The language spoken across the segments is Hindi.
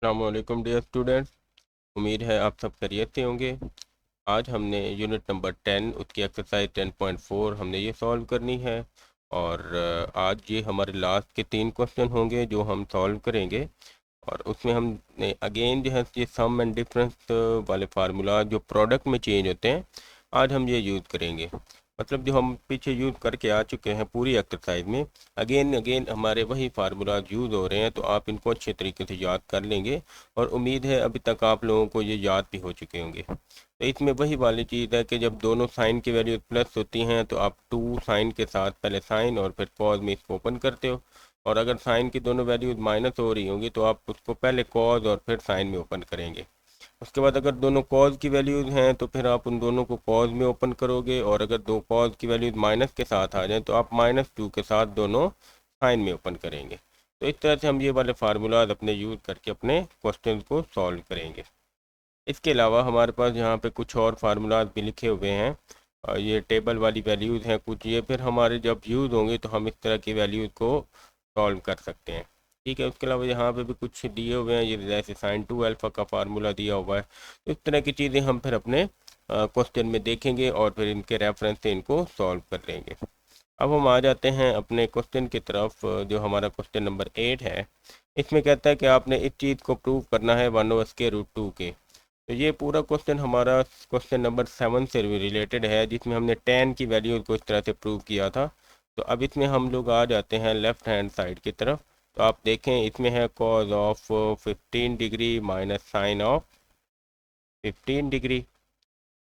अस्सलामुअलैकुम डियर स्टूडेंट्स। उम्मीद है आप सब खैरियत से होंगे। आज हमने यूनिट नंबर 10 उसकी एक्सरसाइज 10.4 हमने ये सॉल्व करनी है। और आज ये हमारे लास्ट के 3 क्वेश्चन होंगे जो हम सॉल्व करेंगे। और उसमें हमने अगेन जो है ये सम एंड डिफरेंस वाले फार्मूला जो प्रोडक्ट में चेंज होते हैं, आज हम ये यूज़ करेंगे। मतलब जो हम पीछे यूज़ करके आ चुके हैं पूरी एक्सरसाइज में, अगेन अगेन हमारे वही फार्मूलाज यूज़ हो रहे हैं, तो आप इनको अच्छे तरीके से याद कर लेंगे। और उम्मीद है अभी तक आप लोगों को ये याद भी हो चुके होंगे। तो इसमें वही वाली चीज़ है कि जब दोनों साइन की वैल्यू प्लस होती हैं तो आप टू साइन के साथ पहले साइन और फिर कॉज में इसको ओपन करते हो। और अगर साइन की दोनों वैल्यूज माइनस हो रही होंगी तो आप उसको पहले कॉज और फिर साइन में ओपन करेंगे। उसके बाद अगर दोनों कॉज की वैल्यूज हैं तो फिर आप उन दोनों को कॉज में ओपन करोगे, और अगर दो कॉज की वैल्यूज माइनस के साथ आ जाएं तो आप -2 के साथ दोनों साइन में ओपन करेंगे। तो इस तरह से हम ये वाले फार्मूलाज अपने यूज़ करके अपने क्वेश्चन को सॉल्व करेंगे। इसके अलावा हमारे पास यहाँ पे कुछ और फार्मूलाज भी लिखे हुए हैं। ये टेबल वाली वैल्यूज़ हैं कुछ, ये फिर हमारे जब यूज़ होंगे तो हम इस तरह की वैल्यूज़ को सॉल्व कर सकते हैं। ठीक है, उसके अलावा यहाँ पे भी कुछ दिए हुए हैं, ये जैसे sin2α का फार्मूला दिया हुआ है। तो इस तरह की चीज़ें हम फिर अपने क्वेश्चन में देखेंगे और फिर इनके रेफरेंस से इनको सॉल्व कर लेंगे। अब हम आ जाते हैं अपने क्वेश्चन की तरफ, जो हमारा क्वेश्चन नंबर 8 है। इसमें कहता है कि आपने इस चीज़ को प्रूव करना है 1/√2 के। तो ये पूरा क्वेश्चन हमारा क्वेश्चन नंबर 7 से रिलेटेड है, जिसमें हमने tan की वैल्यू को इस तरह से प्रूव किया था। तो अब इसमें हम लोग आ जाते हैं लेफ्ट हैंड साइड की तरफ। तो आप देखें इसमें है cos of 15 degree minus sine of 15 degree.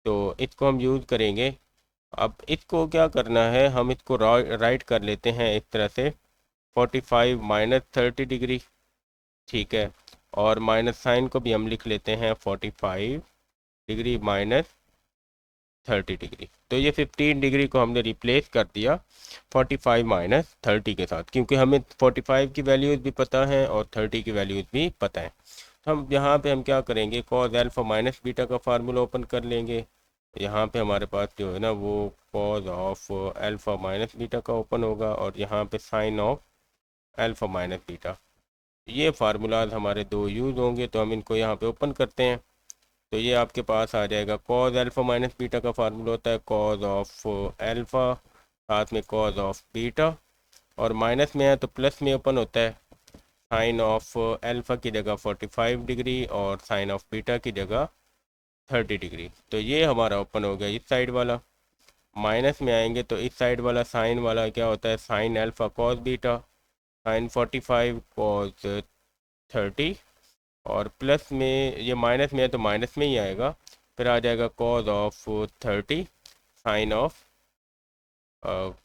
तो इसको हम यूज़ करेंगे। अब इसको क्या करना है, हम इसको राइट कर लेते हैं इस तरह से 45 माइनस 30 डिग्री। ठीक है, और माइनस साइन को भी हम लिख लेते हैं 45 डिग्री माइनस 30 डिग्री। तो ये 15 डिग्री को हमने रिप्लेस कर दिया 45 माइनस 30 के साथ, क्योंकि हमें 45 की वैल्यूज़ भी पता है और 30 की वैल्यूज़ भी पता है। तो हम यहाँ पे हम क्या करेंगे, कॉज अल्फा माइनस बीटा का फार्मूला ओपन कर लेंगे। यहाँ पे हमारे पास जो है ना वो cos of alpha minus beta का ओपन होगा, और यहाँ पे sine of alpha minus beta. ये फार्मूलाज हमारे दो यूज़ होंगे, तो हम इनको यहाँ पे ओपन करते हैं। तो ये आपके पास आ जाएगा कॉज अल्फा माइनस बीटा का फार्मूला होता है कॉज ऑफ अल्फा साथ में कॉज ऑफ बीटा, और माइनस में है तो प्लस में ओपन होता है साइन ऑफ अल्फा की जगह 45 डिग्री और साइन ऑफ बीटा की जगह 30 डिग्री। तो ये हमारा ओपन हो गया इस साइड वाला। माइनस में आएंगे तो इस साइड वाला साइन वाला क्या होता है, sine alpha cos beta, sine 45 cos 30, और प्लस में ये माइनस में है तो माइनस में ही आएगा। फिर आ जाएगा cos of 30 sine of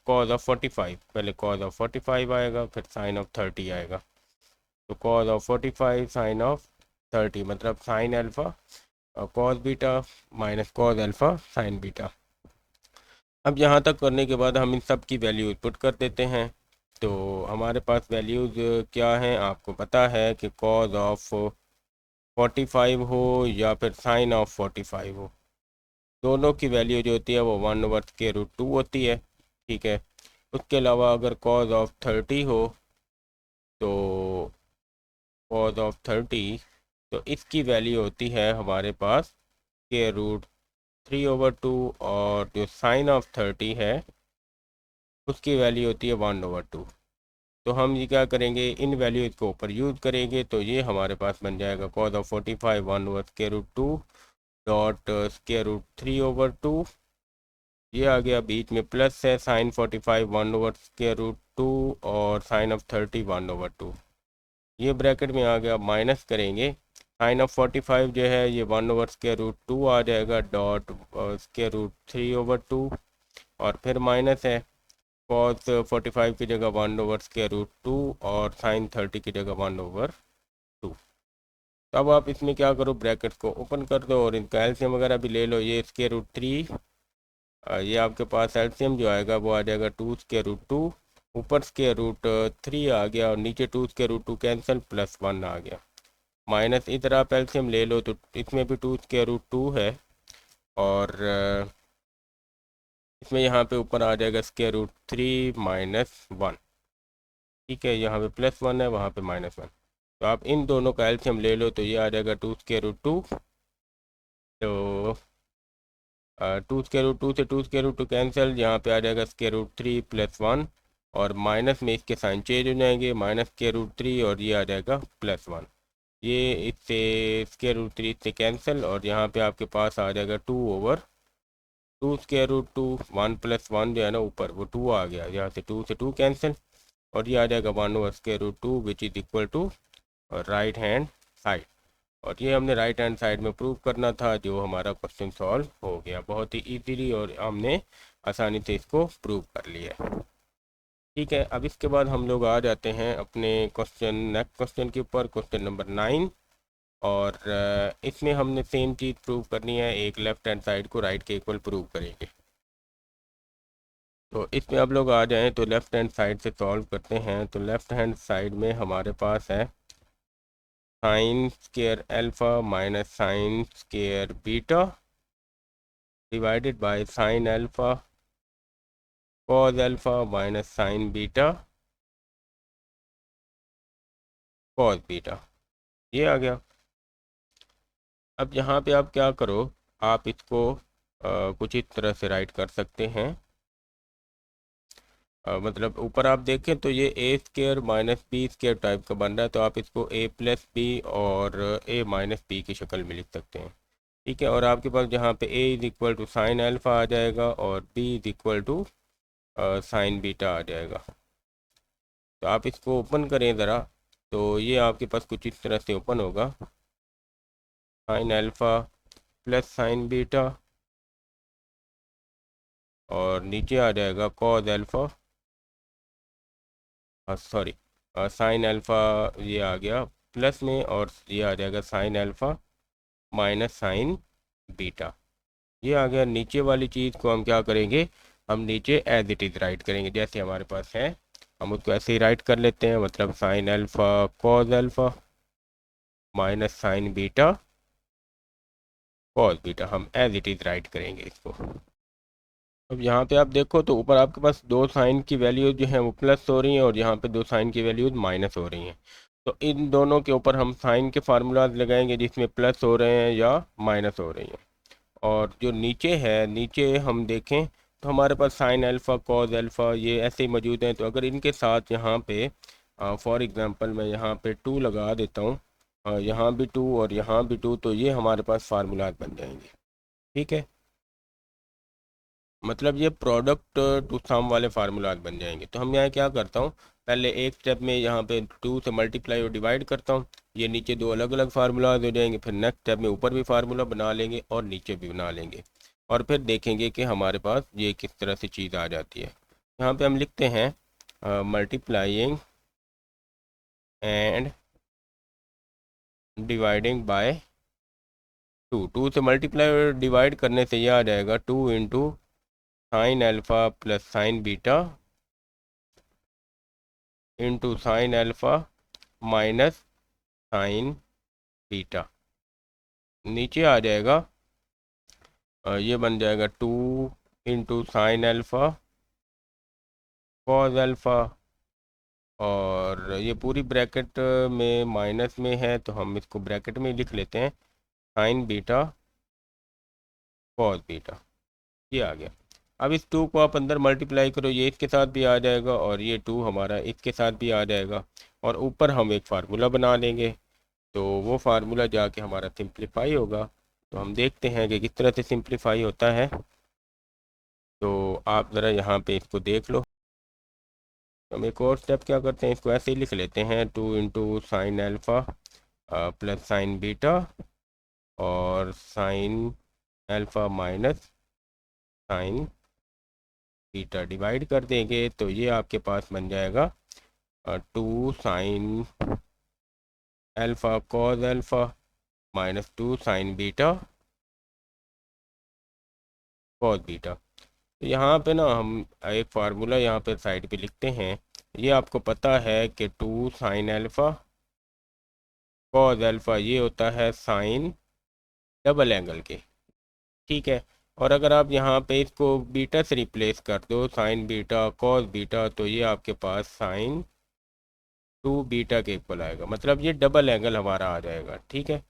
cos of 45, पहले कॉज ऑफ 45 आएगा फिर साइन ऑफ 30 आएगा। तो कॉज ऑफ 45 साइन ऑफ 30 मतलब sign alpha cos beta minus cos alpha sign beta. अब यहाँ तक करने के बाद हम इन सब की वैल्यूज पुट कर देते हैं। तो हमारे पास वैल्यूज क्या हैं, आपको पता है कि कॉज ऑफ 45 हो या फिर साइन ऑफ 45 हो, दोनों की वैल्यू जो होती है वो 1/√2 होती है। ठीक है, उसके अलावा अगर कॉज ऑफ 30 हो तो कॉज ऑफ 30 तो इसकी वैल्यू होती है हमारे पास √3/2, और जो साइन ऑफ 30 है उसकी वैल्यू होती है 1/2। तो हम ये क्या करेंगे, इन वैल्यूज को ऊपर यूज़ करेंगे, तो ये हमारे पास बन जाएगा कॉज ऑफ 45 1/√2 डॉट √3/2। ये आ गया, बीच में प्लस है साइन 45 1/√2 और साइन ऑफ 30 1/2। ये ब्रैकेट में आ गया, माइनस करेंगे साइन ऑफ 45 जो है ये 1/√2 आ जाएगा डॉट √3/2, और फिर माइनस है कॉस 45 की जगह 1/√2 और साइन 30 की जगह 1/2। तो अब आप इसमें क्या करो, ब्रैकेट को ओपन कर दो और इनका एलसीएम वगैरह भी ले लो। ये √3, ये आपके पास एलसीएम जो आएगा वो आ जाएगा 2√2, ऊपर √3 आ गया और नीचे 2√2 कैंसिल +1 आ गया, माइनस इधर आप एलसीएम ले लो तो इसमें भी 2√2 है, और इसमें यहाँ पे ऊपर आ जाएगा √3 -1। ठीक है, यहाँ पे +1 है वहाँ पे -1। तो आप इन दोनों का एलसीएम ले लो तो ये आ जाएगा 2√2। तो 2√2 से 2√2 कैंसिल, यहाँ पे आ जाएगा √3 + 1, और माइनस में इसके साइन चेंज हो जाएंगे, -√3 और ये आ जाएगा +1। ये इससे √3 से कैंसिल, और यहाँ पे आपके पास आ जाएगा 2/2 1 + 1 जो है ना ऊपर वो 2 आ गया, यहाँ से 2 से 2 कैंसिल, और ये आ जाएगा 1/√2 which is equal to right hand side. और ये हमने राइट हैंड साइड में प्रूव करना था, जो हमारा क्वेश्चन सॉल्व हो गया बहुत ही इजीली, और हमने आसानी से इसको प्रूव कर लिया। ठीक है, अब इसके बाद हम लोग आ जाते हैं अपने नेक्स्ट क्वेश्चन के ऊपर, क्वेश्चन नंबर 9। और इसमें हमने सेम चीज़ प्रूव करनी है, एक लेफ्ट हैंड साइड को राइट के इक्वल प्रूव करेंगे। तो इसमें अब लोग आ जाएं तो लेफ्ट हैंड साइड से सॉल्व करते हैं। तो लेफ्ट हैंड साइड में हमारे पास है sin square alpha minus sin square beta divided bye sin alpha cos alpha minus sin beta cos beta. ये आ गया। अब यहाँ पे आप क्या करो, आप इसको कुछ इस तरह से राइट कर सकते हैं। मतलब ऊपर आप देखें तो ये a² माइनस b² टाइप का बन रहा है, तो आप इसको a+b और a-b की शक्ल में लिख सकते हैं। ठीक है, और आपके पास जहाँ पे a is equal to sine alpha आ जाएगा और b is equal to sine beta आ जाएगा। तो आप इसको ओपन करें ज़रा, तो ये आपके पास कुछ इस तरह से ओपन होगा, sign alpha plus sine beta, और नीचे आ जाएगा cos alpha, sorry sine alpha, ये आ गया प्लस में, और ये आ जाएगा sign alpha minus sine beta. ये आ गया। नीचे वाली चीज़ को हम क्या करेंगे, हम नीचे एज इट इज़ राइट करेंगे, जैसे हमारे पास है हम उसको ऐसे ही राइट कर लेते हैं। मतलब sign alpha cos alpha minus sine beta cos beta, हम एज इट इज़ राइट करेंगे इसको। अब यहाँ पे आप देखो तो ऊपर आपके पास दो साइन की वैल्यूज जो हैं वो प्लस हो रही हैं, और यहाँ पे दो साइन की वैल्यूज माइनस हो रही हैं। तो इन दोनों के ऊपर हम साइन के फार्मूलाज लगाएंगे जिसमें प्लस हो रहे हैं या माइनस हो रही हैं। और जो नीचे है, नीचे हम देखें तो हमारे पास साइन अल्फ़ा कॉस अल्फ़ा ये ऐसे ही मौजूद हैं। तो अगर इनके साथ यहाँ पे फॉर एग्ज़ाम्पल मैं यहाँ पे 2 लगा देता हूँ, यहाँ भी 2 और यहाँ भी 2, तो ये हमारे पास फार्मूलाज बन जाएंगे। ठीक है, मतलब ये प्रोडक्ट टू सम वाले फार्मूलाज बन जाएंगे। तो हम यहाँ क्या करता हूँ, पहले एक स्टेप में यहाँ पे 2 से मल्टीप्लाई और डिवाइड करता हूँ, ये नीचे दो अलग अलग फार्मूलाज हो जाएंगे। फिर नेक्स्ट स्टेप में ऊपर भी फार्मूला बना लेंगे और नीचे भी बना लेंगे, और फिर देखेंगे कि हमारे पास ये किस तरह से चीज़ आ जाती है। यहाँ पे हम लिखते हैं मल्टीप्लाइंग एंड डिवाइडिंग बाय 2। 2 से मल्टीप्लाई और डिवाइड करने से ये आ जाएगा 2 into sine alpha plus sine beta into sine alpha minus sine beta. नीचे आ जाएगा ये बन जाएगा 2 into sine alpha cos alpha, और ये पूरी ब्रैकेट में माइनस में है तो हम इसको ब्रैकेट में लिख लेते हैं, साइन बीटा कॉस बीटा। ये आ गया। अब इस 2 को आप अंदर मल्टीप्लाई करो, ये इसके साथ भी आ जाएगा और ये 2 हमारा इसके साथ भी आ जाएगा, और ऊपर हम एक फार्मूला बना लेंगे। तो वो फार्मूला जाके हमारा सिंप्लीफाई होगा। तो हम देखते हैं कि किस तरह से सिंप्लीफाई होता है। तो आप ज़रा यहाँ पे इसको देख लो। हम एक और स्टेप क्या करते हैं, इसको ऐसे ही लिख लेते हैं, 2 into sine alpha plus sine beta और sine alpha minus sine beta divide कर देंगे, तो ये आपके पास बन जाएगा 2 sine alpha cos alpha minus 2 sine beta cos beta. तो यहाँ पे ना हम एक फार्मूला यहाँ पे साइड पे लिखते हैं। ये आपको पता है कि 2 साइन अल्फ़ा कॉस अल्फ़ा ये होता है साइन डबल एंगल के। ठीक है, और अगर आप यहाँ पे इसको बीटा से रिप्लेस कर दो, साइन बीटा कॉस बीटा, तो ये आपके पास साइन 2 बीटा के इक्वल आएगा, मतलब ये डबल एंगल हमारा आ जाएगा। ठीक है,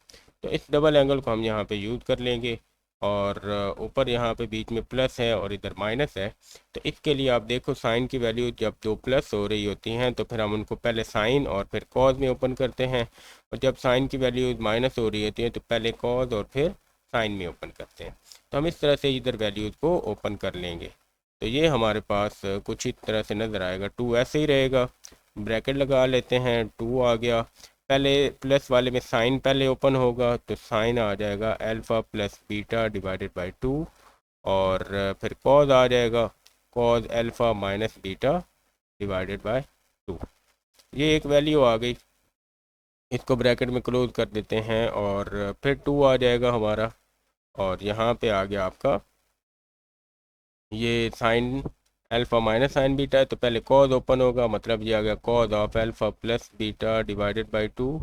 तो इस डबल एंगल को हम यहाँ पे यूज़ कर लेंगे, और ऊपर यहाँ पे बीच में प्लस है और इधर माइनस है। तो इसके लिए आप देखो साइन की वैल्यू जब दो प्लस हो रही होती हैं तो फिर हम उनको पहले साइन और फिर कॉज में ओपन करते हैं, और जब साइन की वैल्यू माइनस हो रही होती है तो पहले कॉज और फिर साइन में ओपन करते हैं। तो हम इस तरह से इधर वैल्यूज़ को ओपन कर लेंगे। तो ये हमारे पास कुछ इस तरह से नज़र आएगा। 2 ऐसे ही रहेगा, ब्रैकेट लगा लेते हैं, 2 आ गया। पहले प्लस वाले में साइन पहले ओपन होगा तो साइन आ जाएगा alpha plus beta divided by 2, और फिर कॉज आ जाएगा cos alpha minus beta divided by 2। ये एक वैल्यू आ गई, इसको ब्रैकेट में क्लोज कर देते हैं, और फिर 2 आ जाएगा हमारा, और यहाँ पे आ गया आपका ये sign alpha minus sine beta है, तो पहले कॉज ओपन होगा, मतलब ये आ गया cos of alpha plus beta divided by 2,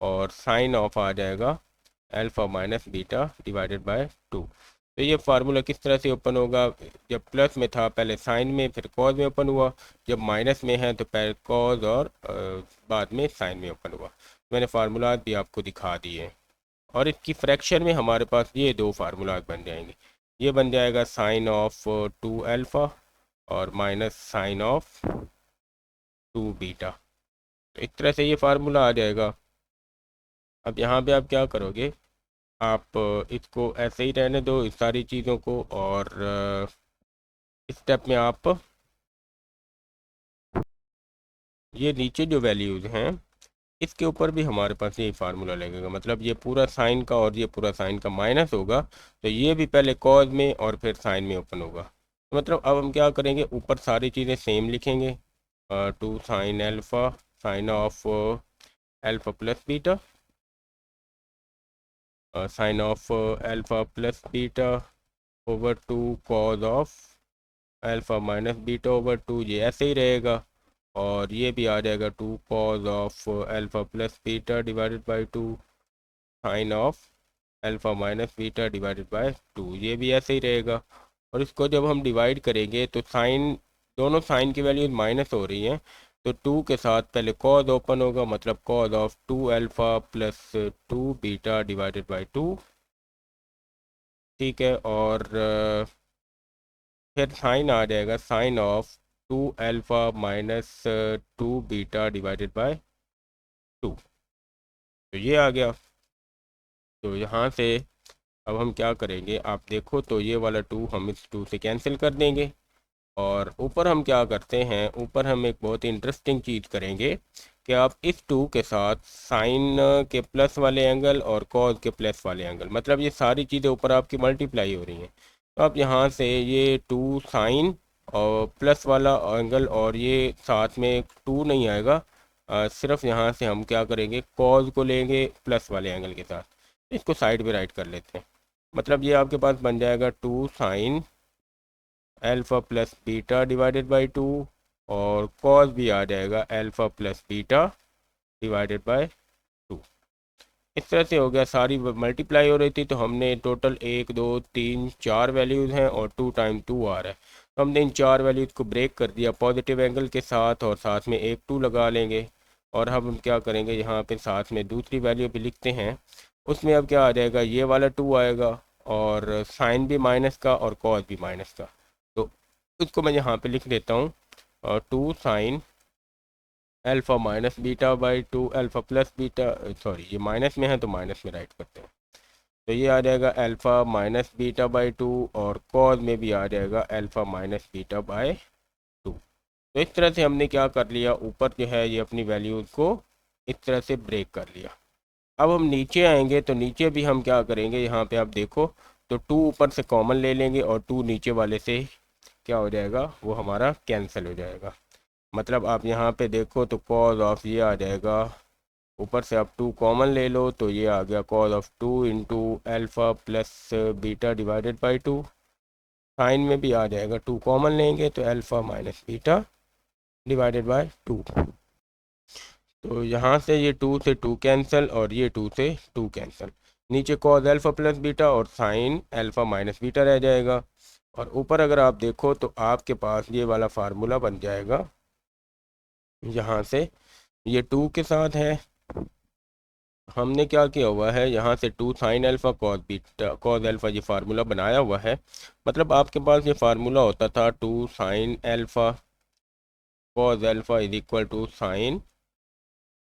और साइन ऑफ आ जाएगा alpha minus beta divided by 2। तो ये फार्मूला किस तरह से ओपन होगा, जब प्लस में था पहले साइन में फिर कॉज में ओपन हुआ, जब माइनस में है तो पहले कॉज और बाद में साइन में ओपन हुआ। मैंने फार्मूलाज भी आपको दिखा दिए, और इसकी फ्रैक्शन में हमारे पास ये दो फार्मूलाज बन जाएंगे। ये बन जाएगा साइन ऑफ 2 अल्फ़ा और माइनस साइन ऑफ 2 बीटा। तो इस तरह से ये फार्मूला आ जाएगा। अब यहाँ पे आप क्या करोगे, आप इसको ऐसे ही रहने दो इस सारी चीज़ों को, और इस स्टेप में आप ये नीचे जो वैल्यूज़ हैं इसके ऊपर भी हमारे पास यही फार्मूला लगेगा, मतलब ये पूरा साइन का और ये पूरा साइन का माइनस होगा, तो ये भी पहले कॉज में और फिर साइन में ओपन होगा। तो मतलब अब हम क्या करेंगे, ऊपर सारी चीज़ें सेम लिखेंगे, 2 sine alpha sine of alpha plus beta, sine of alpha plus beta over 2 cos of alpha minus beta over 2, ये ऐसे ही रहेगा, और ये भी आ जाएगा 2 cos of alpha plus beta divided by 2 sine of alpha minus beta divided by 2, ये भी ऐसे ही रहेगा। और इसको जब हम डिवाइड करेंगे तो साइन, दोनों साइन की वैल्यूज माइनस हो रही हैं, तो 2 के साथ पहले कॉज ओपन होगा, मतलब cos of 2 alpha plus 2 beta divided by 2। ठीक है, और फिर साइन आ जाएगा sine of 2 alpha minus 2 beta divided by 2। तो ये आ गया। तो यहाँ से अब हम क्या करेंगे, आप देखो तो ये वाला 2 हम इस 2 से कैंसिल कर देंगे, और ऊपर हम क्या करते हैं, ऊपर हम एक बहुत इंटरेस्टिंग चीज़ करेंगे कि आप इस 2 के साथ साइन के प्लस वाले एंगल और कॉज के प्लस वाले एंगल, मतलब ये सारी चीज़ें ऊपर आपकी मल्टीप्लाई हो रही हैं, तो आप यहाँ से ये 2 साइन और प्लस वाला एंगल, और ये साथ में 2 नहीं आएगा, सिर्फ यहाँ से हम क्या करेंगे, कॉज को लेंगे प्लस वाले एंगल के साथ, इसको साइड पे राइट कर लेते हैं। मतलब ये आपके पास बन जाएगा 2 sine alpha plus beta divided by 2, और कॉस भी आ जाएगा alpha plus beta divided by 2। इस तरह से हो गया, सारी मल्टीप्लाई हो रही थी, तो हमने टोटल 1 2 3 4 वैल्यूज़ हैं और 2 टाइम 2 आ रहा है, तो हमने इन 4 वैल्यूज़ को ब्रेक कर दिया पॉजिटिव एंगल के साथ, और साथ में एक 2 लगा लेंगे। और हम क्या करेंगे, यहाँ पे साथ में दूसरी वैल्यू भी लिखते हैं, उसमें अब क्या आ जाएगा, ये वाला 2 आएगा, और साइन भी माइनस का और कॉस भी माइनस का, तो उसको मैं यहाँ पे लिख देता हूँ, और 2 sine alpha minus beta by 2 alpha plus beta, sorry ये माइनस में है तो माइनस में राइट करते हैं, तो ये आ जाएगा अल्फ़ा माइनस बीटा बाई 2, और कॉस में भी आ जाएगा अल्फ़ा माइनस बीटा बाई 2। तो इस तरह से हमने क्या कर लिया, ऊपर जो है ये अपनी वैल्यूज़ को इस तरह से ब्रेक कर लिया। अब हम नीचे आएंगे तो नीचे भी हम क्या करेंगे, यहाँ पे आप देखो तो 2 ऊपर से कॉमन ले लेंगे, और 2 नीचे वाले से क्या हो जाएगा, वो हमारा कैंसिल हो जाएगा। मतलब आप यहाँ पे देखो तो कॉज ऑफ ये आ जाएगा, ऊपर से आप 2 कॉमन ले लो तो ये आ गया cos of 2 into alpha plus beta divided by 2, sine में भी आ जाएगा 2 कॉमन लेंगे तो alpha minus beta divided by 2। तो यहाँ से ये 2 से 2 कैंसिल, और ये 2 से 2 कैंसिल, नीचे कॉज अल्फ़ा प्लस बीटा और साइन अल्फ़ा माइनस बीटा रह जाएगा। और ऊपर अगर आप देखो तो आपके पास ये वाला फार्मूला बन जाएगा, यहाँ से ये 2 के साथ है। हमने क्या किया हुआ है, यहाँ से 2 sine alpha cos beta cos alpha ये फार्मूला बनाया हुआ है। मतलब आपके पास ये फार्मूला होता था 2 sine alpha cos alpha is equal to sine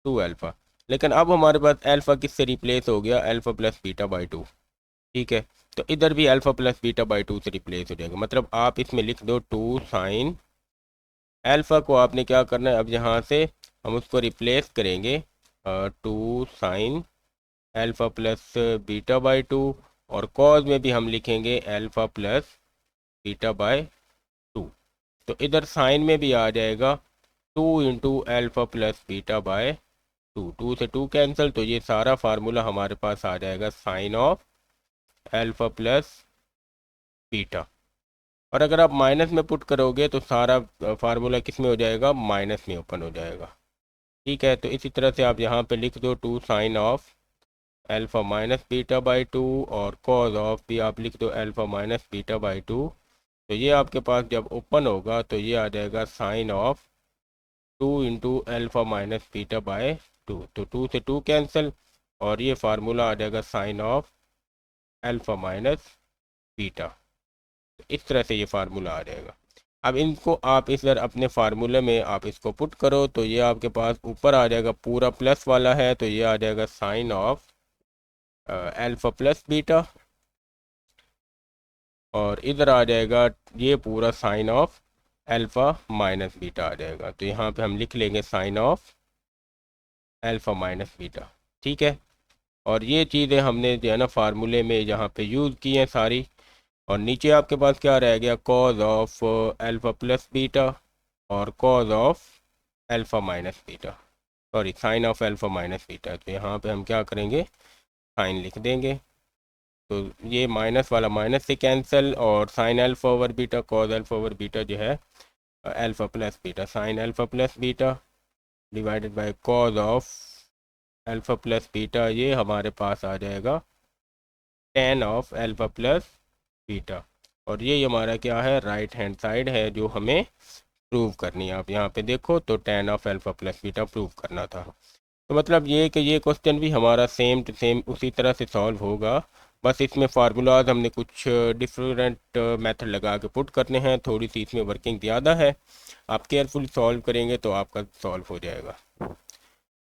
2 alpha. लेकिन अब हमारे पास अल्फ़ा किससे रिप्लेस हो गया, अल्फ़ा प्लस बीटा बाई 2। ठीक है, तो इधर भी अल्फ़ा प्लस बीटा बाई 2 से रिप्लेस हो जाएगा। मतलब आप इसमें लिख दो 2 साइन अल्फ़ा को आपने क्या करना है, अब यहाँ से हम उसको रिप्लेस करेंगे 2 sine alpha plus beta by 2, और कॉज में भी हम लिखेंगे अल्फ़ा प्लस बीटा बाय 2। तो इधर साइन में भी आ जाएगा 2 into alpha plus beta by 2, 2 से 2 कैंसिल, तो ये सारा फार्मूला हमारे पास आ जाएगा sine of alpha plus beta. और अगर आप माइनस में पुट करोगे तो सारा फार्मूला किस में हो जाएगा, माइनस में ओपन हो जाएगा। ठीक है, तो इसी तरह से आप यहाँ पे लिख दो 2 sine of alpha minus beta by 2, और कॉज ऑफ भी आप लिख दो अल्फ़ा माइनस बीटा बाई 2। तो ये आपके पास जब ओपन होगा तो ये आ जाएगा sine of 2 into alpha minus beta by 2, तो 2 से 2 कैंसिल, और ये फार्मूला आ जाएगा sine of alpha minus beta. इस तरह से ये फार्मूला आ जाएगा। अब इनको आप इधर अपने फार्मूले में आप इसको पुट करो तो ये आपके पास ऊपर आ जाएगा, पूरा प्लस वाला है तो ये आ जाएगा sine of alpha plus beta, और इधर आ जाएगा ये पूरा sine of alpha minus beta आ जाएगा। तो यहाँ पे हम लिख लेंगे sine of alpha minus beta. ठीक है, और ये चीज़ें हमने जो है ना फार्मूले में यहाँ पे यूज़ की हैं सारी। और नीचे आपके पास क्या रह गया, cos of alpha plus beta और cos of alpha minus beta, sorry sine of alpha minus beta. तो यहाँ पे हम क्या करेंगे, साइन लिख देंगे, तो ये माइनस वाला माइनस से कैंसिल, और sine alpha over beta cos alpha over beta जो है alpha plus beta, sign alpha plus beta divided bye cause of alpha plus beta, ये हमारे पास आ जाएगा ten of alpha plus beta. और ये हमारा क्या है, राइट हैंड साइड है जो हमें प्रूव करनी है। आप यहाँ पे देखो तो ten of alpha plus beta prove करना था। तो मतलब ये कि ये क्वेश्चन भी हमारा सेम टू सेम उसी तरह से सॉल्व होगा, बस इसमें फार्मूलाज हमने कुछ डिफरेंट मेथड लगा के पुट करने हैं, थोड़ी सी इसमें वर्किंग ज़्यादा है। आप केयरफुल सॉल्व करेंगे तो आपका सॉल्व हो जाएगा।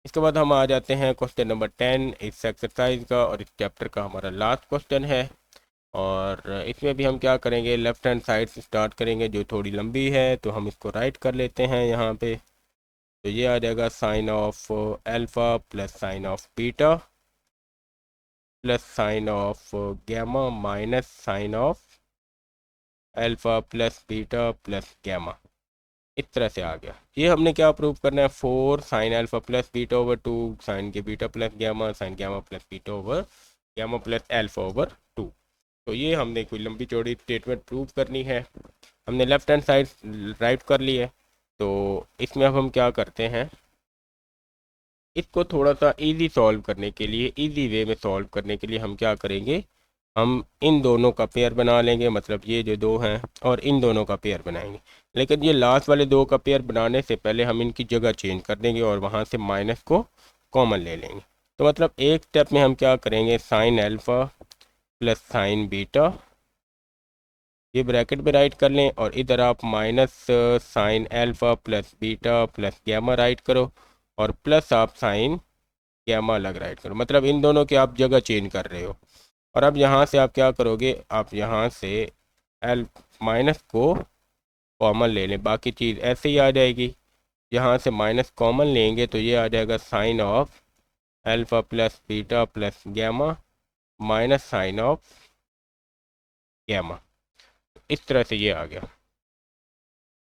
इसके बाद हम आ जाते हैं क्वेश्चन नंबर 10 इस एक्सरसाइज का, और इस चैप्टर का हमारा लास्ट क्वेश्चन है। और इसमें भी हम क्या करेंगे, लेफ्ट हैंड साइड से स्टार्ट करेंगे जो थोड़ी लंबी है, तो हम इसको राइट कर लेते हैं यहाँ पे। तो ये आ जाएगा sine of alpha plus sine of beta plus sine of gamma minus sine of alpha plus beta plus gamma. इस तरह से आ गया। ये हमने क्या प्रूव करना है, 4 sine alpha plus beta over 2 sine के beta plus gamma sine gamma plus beta over gamma plus alpha over 2। तो ये हमने कोई लंबी चौड़ी स्टेटमेंट प्रूव करनी है। हमने लेफ्ट हैंड साइड राइट कर ली है। तो इसमें अब हम क्या करते हैं, इसको थोड़ा सा इजी सॉल्व करने के लिए, इजी वे में सॉल्व करने के लिए हम क्या करेंगे, हम इन दोनों का पेयर बना लेंगे, मतलब ये जो दो हैं और इन दोनों का पेयर बनाएंगे। लेकिन ये लास्ट वाले दो का पेयर बनाने से पहले हम इनकी जगह चेंज कर देंगे और वहाँ से माइनस को कॉमन ले लेंगे। तो मतलब एक स्टेप में हम क्या करेंगे, sine alpha plus sine beta, ये ब्रैकेट में राइट कर लें, और इधर आप minus sine alpha plus beta plus gamma write करो, और प्लस आप साइन गैमा अलग राइट करो, मतलब इन दोनों की आप जगह चेंज कर रहे हो। और अब यहाँ से आप क्या करोगे, आप यहाँ से एल माइनस को कॉमन ले लें, बाकी चीज़ ऐसे ही आ जाएगी। यहाँ से माइनस कॉमन लेंगे तो ये आ जाएगा sine of alpha plus beta plus gamma minus sine of gamma. इस तरह से ये आ गया।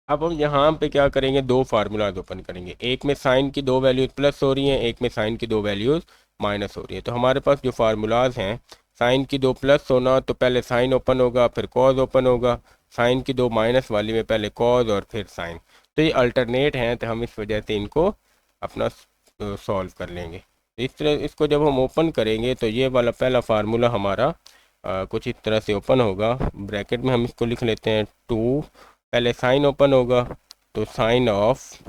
अब हम यहाँ पे क्या करेंगे, दो फार्मूलाज ओपन करेंगे, एक में साइन की दो वैल्यूज़ प्लस हो रही हैं, एक में साइन की दो वैल्यूज़ माइनस हो रही है। तो हमारे पास जो फार्मूलाज हैं, साइन की दो प्लस होना तो पहले साइन ओपन होगा फिर कॉज ओपन होगा, साइन की दो माइनस वाली में पहले कॉज और फिर साइन। तो ये अल्टरनेट हैं, तो हम इस वजह से इनको अपना सॉल्व कर लेंगे। तो इस तरह इसको जब हम ओपन करेंगे तो ये वाला पहला फार्मूला हमारा कुछ इस तरह से ओपन होगा। ब्रैकेट में हम इसको लिख लेते हैं 2, पहले साइन ओपन होगा तो sine of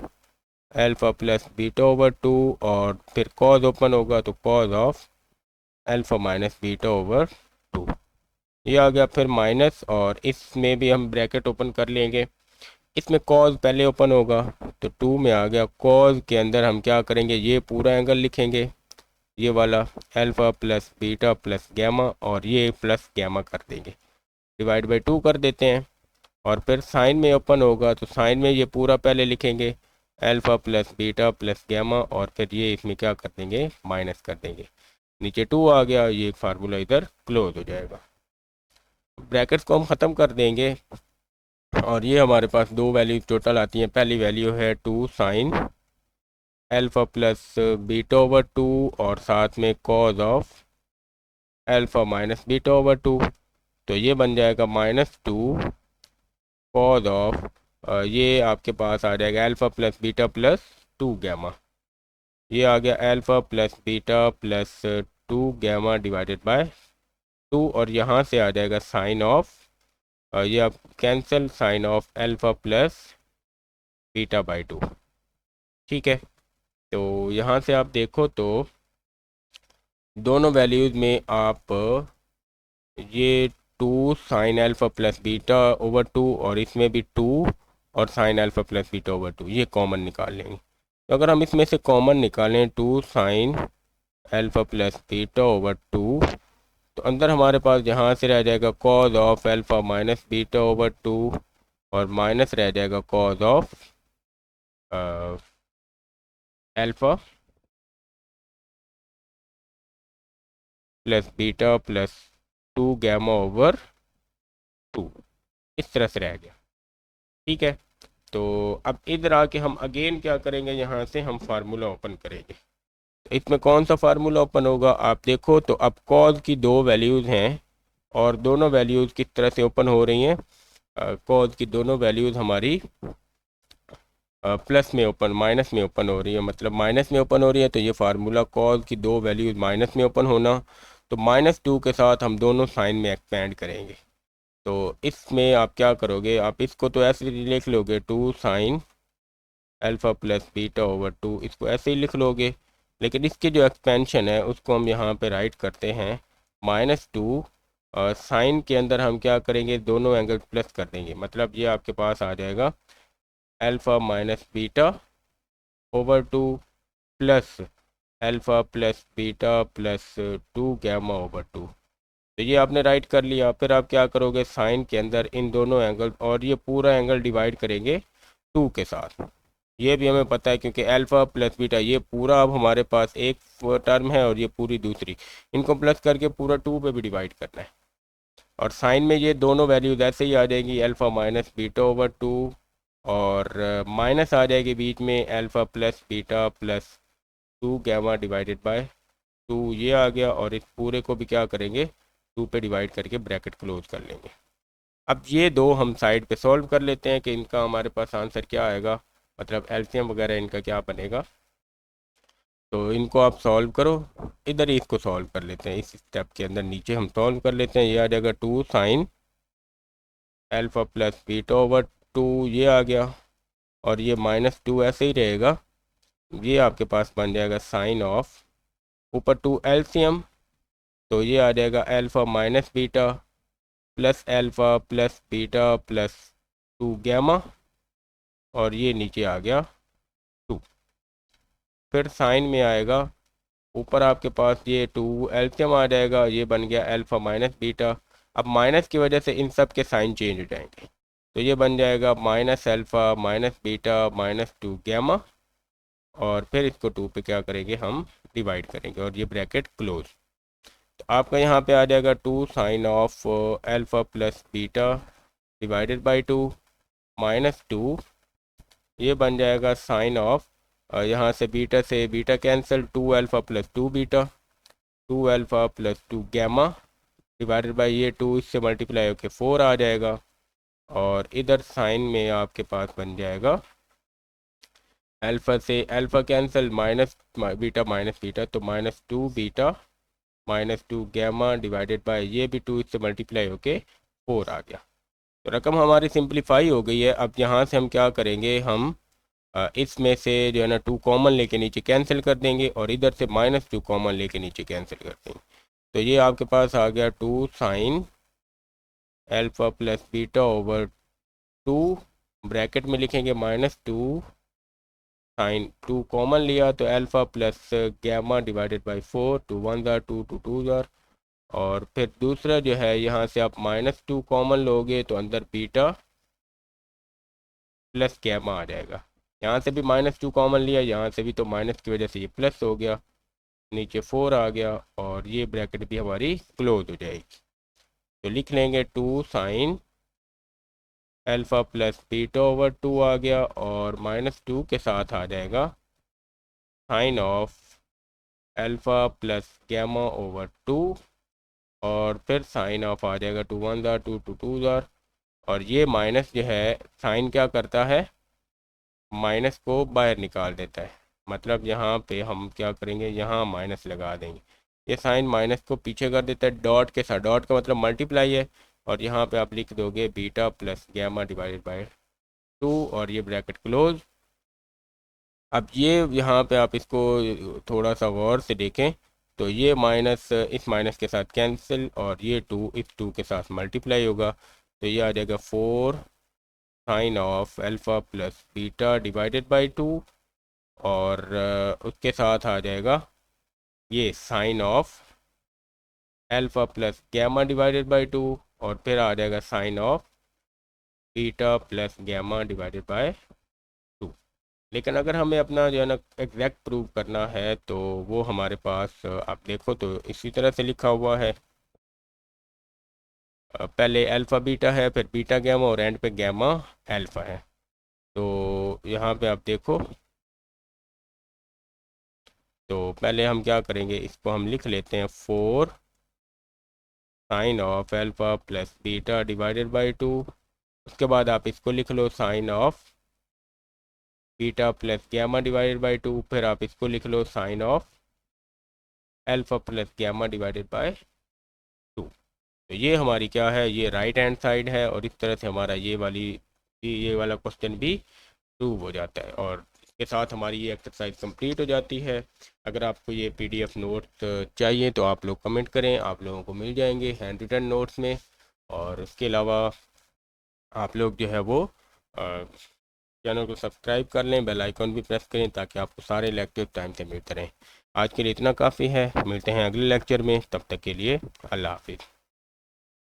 alpha plus beta over 2 और फिर कॉज ओपन होगा तो cos of alpha minus beta over 2। ये आ गया फिर माइनस, और इसमें भी हम ब्रैकेट ओपन कर लेंगे। इसमें कॉज पहले ओपन होगा तो 2 में आ गया। कॉज के अंदर हम क्या करेंगे, ये पूरा एंगल लिखेंगे, ये वाला alpha plus beta plus gamma, और ये प्लस गैमा कर देंगे, डिवाइड बाई 2 कर देते हैं। और फिर साइन में ओपन होगा तो साइन में ये पूरा पहले लिखेंगे, alpha plus beta plus gamma, और फिर ये इसमें क्या कर देंगे, माइनस कर देंगे। नीचे 2 आ गया, ये फार्मूला इधर क्लोज हो जाएगा। ब्रैकेट्स को हम ख़त्म कर देंगे और ये हमारे पास दो वैल्यूज टोटल आती हैं। पहली वैल्यू है 2 sine alpha plus beta over 2 और साथ में cause of alpha minus beta over 2, तो ये बन जाएगा -2 कॉज ऑफ, ये आपके पास आ जाएगा alpha plus beta plus 2 gamma. ये आ गया alpha plus beta plus 2 gamma divided by 2, और यहाँ से आ जाएगा साइन ऑफ, ये आप cancel, sine of alpha plus beta by 2। ठीक है, तो यहाँ से आप देखो तो दोनों वैल्यूज़ में आप ये 2 sine alpha plus beta over 2 और इसमें भी 2 और sine alpha plus beta over 2 ये कॉमन निकाल लेंगे। तो अगर हम इसमें से कॉमन निकालें 2 sine alpha plus beta over 2, तो अंदर हमारे पास यहाँ से रह जाएगा cos of alpha minus beta over 2, और माइनस रह जाएगा cos of alpha plus beta plus 2 gamma over 2, इस तरह से रह गया। ठीक है, तो अब इधर आके हम अगेन क्या करेंगे, यहाँ से हम फार्मूला ओपन करेंगे। तो इसमें कौन सा फार्मूला ओपन होगा, आप देखो तो अब कॉज की दो वैल्यूज़ हैं और दोनों वैल्यूज़ किस तरह से ओपन हो रही हैं। कॉज की दोनों वैल्यूज़ हमारी प्लस में ओपन, माइनस में ओपन हो रही है, मतलब माइनस में ओपन हो रही है, तो ये फार्मूला कॉज की दो वैल्यूज़ माइनस में ओपन होना, तो -2 के साथ हम दोनों साइन में एक्सपेंड करेंगे। तो इसमें आप क्या करोगे, आप इसको तो ऐसे ही लिख लोगे 2 sine alpha plus beta over 2, इसको ऐसे ही लिख लोगे, लेकिन इसकी जो एक्सपेंशन है उसको हम यहाँ पे राइट करते हैं -2, और साइन के अंदर हम क्या करेंगे, दोनों एंगल प्लस कर देंगे, मतलब ये आपके पास आ जाएगा alpha minus beta over 2 plus alpha plus beta plus 2 gamma over 2। तो ये आपने राइट कर लिया। फिर आप क्या करोगे, साइन के अंदर इन दोनों एंगल और ये पूरा एंगल डिवाइड करेंगे 2 के साथ। ये भी हमें पता है क्योंकि अल्फ़ा प्लस बीटा ये पूरा अब हमारे पास एक टर्म है और ये पूरी दूसरी, इनको प्लस करके पूरा 2 पे भी डिवाइड करना है। और साइन में ये दोनों वैल्यूज ऐसे ही आ जाएगी, अल्फ़ा माइनस बीटा ओवर 2, और माइनस आ जाएगी बीच में alpha plus beta plus 2 gamma divided by 2, ये आ गया, और इस पूरे को भी क्या करेंगे 2 पे डिवाइड करके ब्रैकेट क्लोज कर लेंगे। अब ये दो हम साइड पे सॉल्व कर लेते हैं कि इनका हमारे पास आंसर क्या आएगा, मतलब एलसीएम वगैरह इनका क्या बनेगा। तो इनको आप सॉल्व करो, इधर ही इसको सॉल्व कर लेते हैं, इस स्टेप के अंदर नीचे हम सॉल्व कर लेते हैं। ये आ जाएगा 2 sine alpha plus beta over 2, ये आ गया, और ये -2 ऐसे ही रहेगा, ये आपके पास बन जाएगा साइन ऑफ ऊपर 2 एलसीएम, तो ये आ जाएगा alpha minus beta plus alpha plus beta plus 2 gamma, और ये नीचे आ गया 2। फिर साइन में आएगा ऊपर आपके पास ये 2 एलसीएम आ जाएगा, ये बन गया अल्फ़ा माइनस बीटा। अब माइनस की वजह से इन सब के साइन चेंज हो जाएंगे, तो ये बन जाएगा minus alpha minus beta -2 gamma, और फिर इसको 2 पे क्या करेंगे हम डिवाइड करेंगे, और ये ब्रैकेट क्लोज। तो आपका यहाँ पे आ जाएगा 2 sine of alpha plus beta divided by 2 -2, ये बन जाएगा साइन ऑफ, यहाँ से beta cancel, 2 alpha plus 2 beta, 2 alpha plus 2 gamma divided by ये 2 इससे मल्टीप्लाई होकर 4 आ जाएगा, और इधर साइन में आपके पास बन जाएगा अल्फ़ा से अल्फ़ा कैंसिल, माइनस बीटा, तो -2 बीटा -2 गैमा डिवाइडेड बाय ये भी 2 इससे मल्टीप्लाई होके 4 आ गया। तो रकम हमारी सिंप्लीफाई हो गई है। अब यहाँ से हम क्या करेंगे, हम इसमें से जो है ना 2 कॉमन लेके नीचे कैंसिल कर देंगे और इधर से -2 कॉमन लेके नीचे कैंसिल कर देंगे। तो ये आपके पास आ गया 2 sine alpha plus beta over 2, bracket में लिखेंगे -2 साइन, 2 कॉमन लिया तो alpha plus gamma divided by 4, 2 1 ज़ार 2 2 2 ज़ार। और फिर दूसरा जो है यहाँ से आप -2 कॉमन लोगे तो अंदर बीटा प्लस गैमा आ जाएगा। यहाँ से भी -2 कॉमन लिया, यहाँ से भी, तो माइनस की वजह से ये प्लस हो गया, नीचे 4 आ गया और ये ब्रैकेट भी हमारी क्लोज हो जाएगी। तो लिख लेंगे 2 sine alpha plus beta over 2 आ गया और -2 के साथ आ जाएगा sine of alpha plus gamma over 2 और फिर साइन ऑफ आ जाएगा 2 1 ज़ार 2 2 2 ज़ार। और ये माइनस जो है साइन क्या करता है, माइनस को बाहर निकाल देता है। मतलब यहाँ पे हम क्या करेंगे, यहाँ माइनस लगा देंगे, ये साइन माइनस को पीछे कर देता है डॉट के साथ, डॉट का मतलब मल्टीप्लाई है। और यहाँ पे आप लिख दोगे beta plus gamma divided by 2 और ये ब्रैकेट क्लोज। अब ये यहाँ पे आप इसको थोड़ा सा गौर से देखें तो ये माइनस इस माइनस के साथ कैंसिल और ये 2 इस 2 के साथ मल्टीप्लाई होगा, तो ये आ जाएगा 4 sine of alpha plus beta divided by 2 और उसके साथ आ जाएगा ये sine of alpha plus gamma divided by 2 और फिर आ जाएगा sine of beta plus gamma divided by 2। लेकिन अगर हमें अपना जो है ना एग्जैक्ट प्रूव करना है तो वो हमारे पास आप देखो तो इसी तरह से लिखा हुआ है। पहले अल्फ़ा बीटा है, फिर बीटा गैमा और एंड पे गैमा अल्फ़ा है। तो यहाँ पे आप देखो, तो पहले हम क्या करेंगे, इसको हम लिख लेते हैं 4 sine of alpha plus beta divided by 2। उसके बाद आप इसको लिख लो sine of beta plus gamma divided by 2, फिर आप इसको लिख लो sine of alpha plus gamma divided by 2। तो ये हमारी क्या है, ये राइट हैंड साइड है और इस तरह से हमारा ये वाला क्वेश्चन भी प्रूव हो जाता है और इसके साथ हमारी ये एक्सरसाइज कंप्लीट हो जाती है। अगर आपको ये पीडीएफ नोट्स चाहिए तो आप लोग कमेंट करें, आप लोगों को मिल जाएंगे हैंड रिटन नोट्स में। और इसके अलावा आप लोग जो है वो चैनल को सब्सक्राइब कर लें, बेल आइकन भी प्रेस करें ताकि आपको सारे लेक्चर टाइम से मिलते रहें। आज के लिए इतना काफ़ी है, मिलते हैं अगले लेक्चर में, तब तक के लिए अल्लाह हाफिज़।